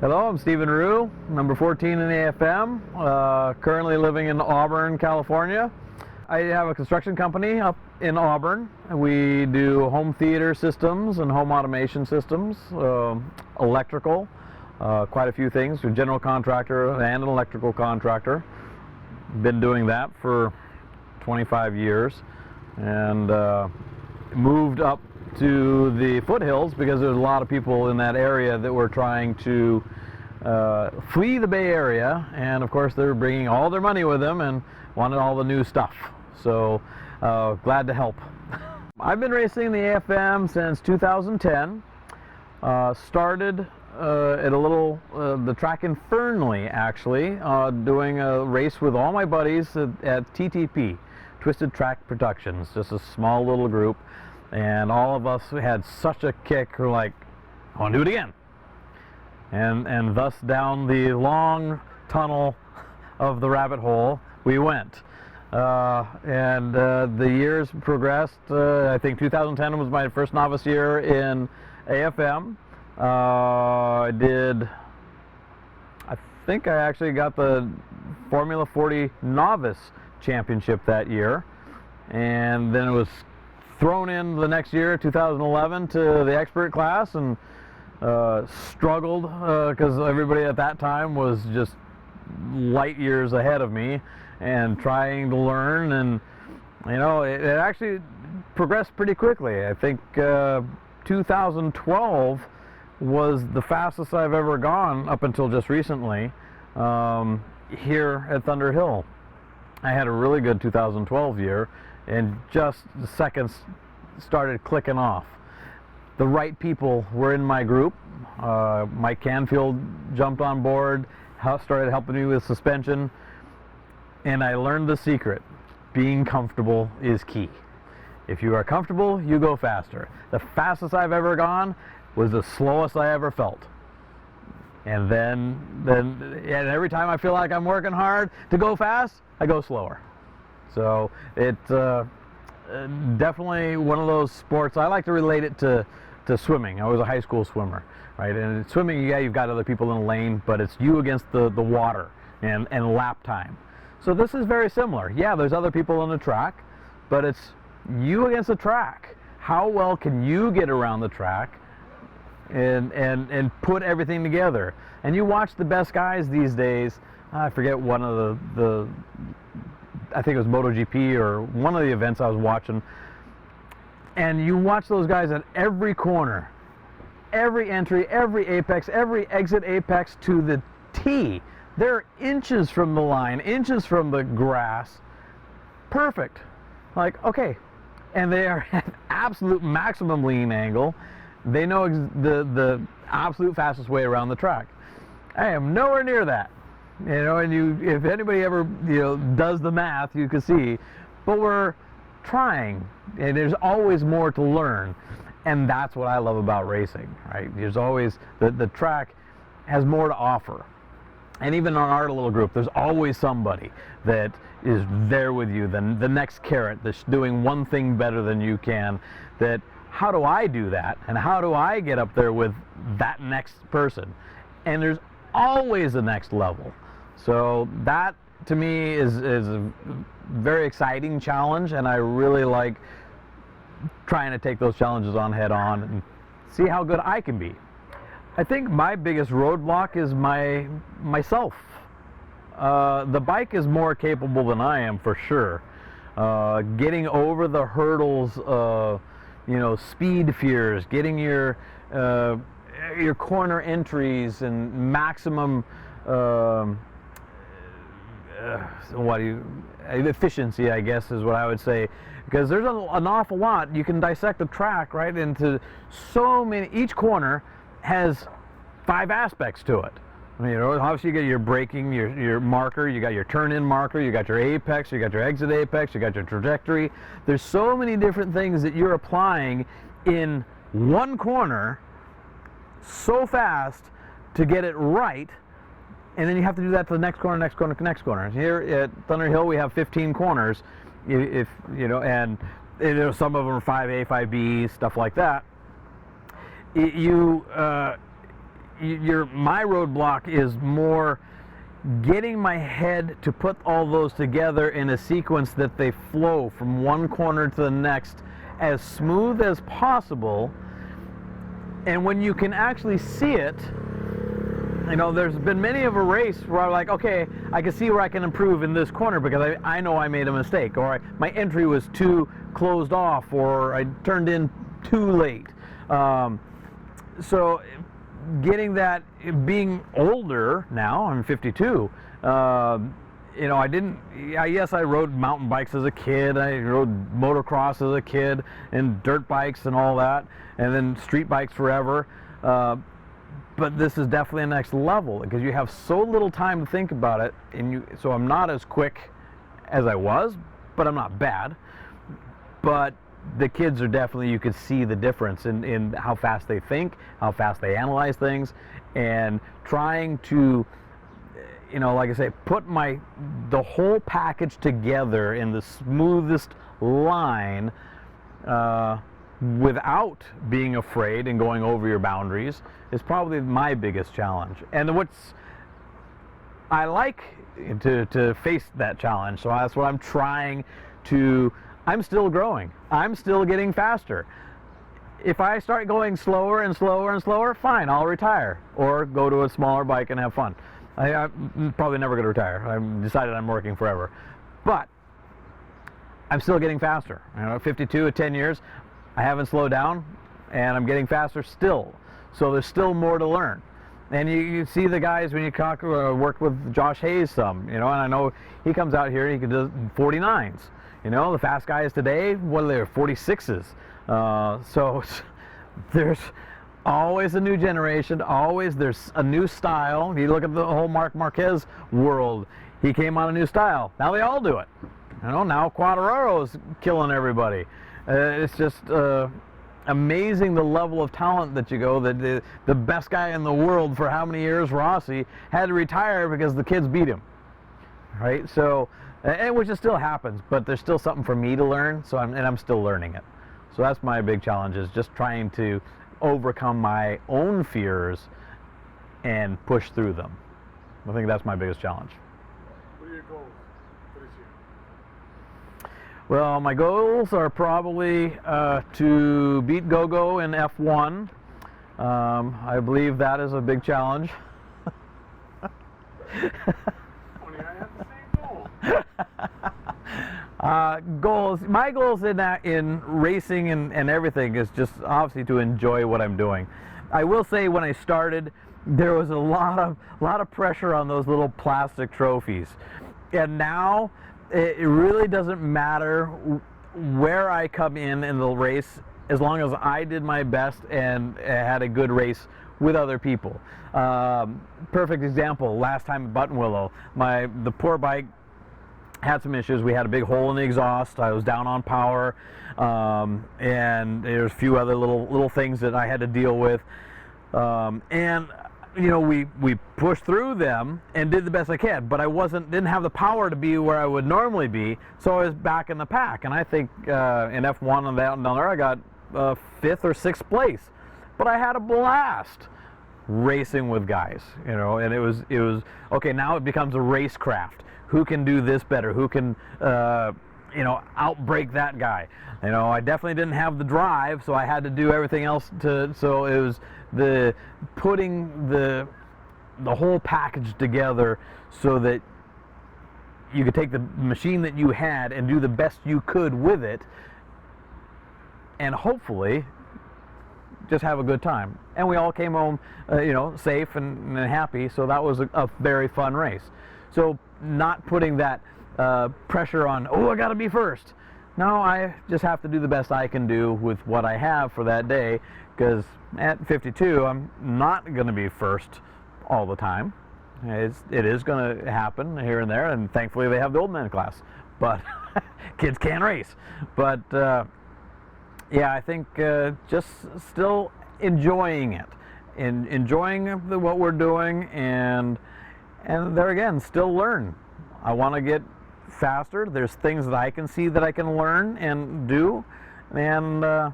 Hello, I'm Stephen Rue, number 14 in AFM, currently living in Auburn, California. I have a construction company up in Auburn. We do home theater systems and home automation systems, electrical, quite a few things. We're a general contractor and an electrical contractor. Been doing that for 25 years and moved up to the foothills because there's a lot of people in that area that were trying to flee the Bay Area, and of course they're bringing all their money with them and wanted all the new stuff. So glad to help. I've been racing the AFM since 2010. Started at the track in Fernley, actually, doing a race with all my buddies at TTP, Twisted Track Productions, just a small little group. And all of us had such a kick, we're like, I want to do it again. And thus down the long tunnel of the rabbit hole we went. The years progressed. I think 2010 was my first novice year in AFM. I think I actually got the Formula 40 Novice Championship that year. And then it was thrown in the next year, 2011, to the expert class, and struggled because everybody at that time was just light years ahead of me and trying to learn, and you know, it actually progressed pretty quickly. I think 2012 was the fastest I've ever gone up until just recently here at Thunder Hill. I had a really good 2012 year, and just the seconds started clicking off. The right people were in my group. Mike Canfield jumped on board, started helping me with suspension, and I learned the secret. Being comfortable is key. If you are comfortable, you go faster. The fastest I've ever gone was the slowest I ever felt. And then every time I feel like I'm working hard to go fast, I go slower. So it's definitely one of those sports. I like to relate it to swimming. I was a high school swimmer, right? And swimming, yeah, you've got other people in the lane, but it's you against the water and lap time. So this is very similar. Yeah, there's other people on the track, but it's you against the track. How well can you get around the track and put everything together? And you watch the best guys these days. I forget one of the I think it was MotoGP or one of the events I was watching, and you watch those guys at every corner, every entry, every apex, every exit apex to the T. They're inches from the line, inches from the grass. Perfect. Like, okay. And they are at absolute maximum lean angle. They know the absolute fastest way around the track. I am nowhere near that. You know, and if anybody ever, does the math, you can see. But we're trying, and there's always more to learn, and that's what I love about racing, right? There's always the track has more to offer, and even on our little group, there's always somebody that is there with you, the next carrot that's doing one thing better than you can. That how do I do that, and how do I get up there with that next person? And there's always the next level. So that to me is a very exciting challenge, and I really like trying to take those challenges on head on and see how good I can be. I think my biggest roadblock is myself. The bike is more capable than I am, for sure. Getting over the hurdles of speed fears, getting your corner entries and maximum efficiency, I guess is what I would say, because there's an awful lot. You can dissect the track right into so many. Each corner has 5 aspects to it. Obviously you get your braking, your marker, you got your turn-in marker, you got your apex, you got your exit apex, you got your trajectory. There's so many different things that you're applying in one corner so fast to get it right, and then you have to do that to the next corner, next corner, next corner. Here at Thunder Hill we have 15 corners, and some of them are 5A, 5B, stuff like that. You my roadblock is more getting my head to put all those together in a sequence that they flow from one corner to the next as smooth as possible. And when you can actually see it, there's been many of a race where I'm like, okay, I can see where I can improve in this corner because I know I made a mistake, or my entry was too closed off, or I turned in too late. So getting that, being older now, I'm 52, yes, I rode mountain bikes as a kid, I rode motocross as a kid, and dirt bikes and all that, and then street bikes forever. But this is definitely a next level because you have so little time to think about it, so I'm not as quick as I was, but I'm not bad. But the kids are definitely, you could see the difference in how fast they think, how fast they analyze things, and trying to, like I say, put the whole package together in the smoothest line without being afraid and going over your boundaries is probably my biggest challenge. And I like to face that challenge, so that's what I'm trying to. I'm still growing. I'm still getting faster. If I start going slower and slower and slower, fine, I'll retire or go to a smaller bike and have fun. I'm probably never going to retire. I've decided I'm working forever. But I'm still getting faster. 52 at 10 years, I haven't slowed down, and I'm getting faster still. So there's still more to learn. And you see the guys when you work with Josh Hayes some, and I know he comes out here, he can do 49s. The fast guys today, what are they, 46s? So there's always a new generation, always there's a new style. You look at the whole Marc Marquez world, he came on a new style. Now they all do it. Now Quadraro's killing everybody. It's just amazing the level of talent that you go. That the best guy in the world for how many years, Rossi, had to retire because the kids beat him. Right? So, which it still happens, but there's still something for me to learn. So I'm still learning it. So that's my big challenge, is just trying to overcome my own fears and push through them. I think that's my biggest challenge. What are your goals for this year? Well, my goals are probably to beat GoGo in F1. I believe that is a big challenge. Funny, I have the same goal. Goals. My goals in racing and everything is just obviously to enjoy what I'm doing. I will say, when I started, there was a lot of pressure on those little plastic trophies, and now it really doesn't matter where I come in the race, as long as I did my best and had a good race with other people. Perfect example, last time at Buttonwillow, the poor bike had some issues. We had a big hole in the exhaust. I was down on power, and there's a few other little things that I had to deal with. And we pushed through them and did the best I could, but I didn't have the power to be where I would normally be, so I was back in the pack. And I think in F1 and down there, I got 5th or 6th place. But I had a blast racing with guys, and it was okay. Now it becomes a racecraft. Who can do this better? Who can outbreak that guy? I definitely didn't have the drive, so I had to do everything else so it was putting the whole package together so that you could take the machine that you had and do the best you could with it, and hopefully just have a good time. And we all came home safe and happy, so that was a very fun race. So not putting that pressure on, I gotta be first. No, I just have to do the best I can do with what I have for that day, because at 52, I'm not going to be first all the time. It is going to happen here and there, and thankfully they have the old man class. But kids can race. But yeah, I think just still enjoying it, enjoying what we're doing, and there again, still learn. I want to get faster. There's things that I can see that I can learn and do, and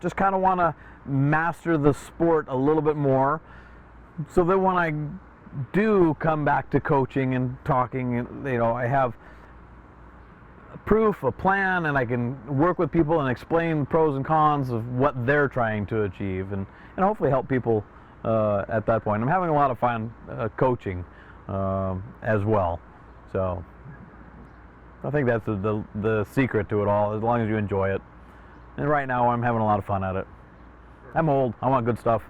just kind of want to master the sport a little bit more, so that when I do come back to coaching and talking, I have proof, a plan, and I can work with people and explain the pros and cons of what they're trying to achieve, and hopefully help people at that point. I'm having a lot of fun coaching as well. So I think that's the secret to it all, as long as you enjoy it. And right now I'm having a lot of fun at it. I'm old. I want good stuff.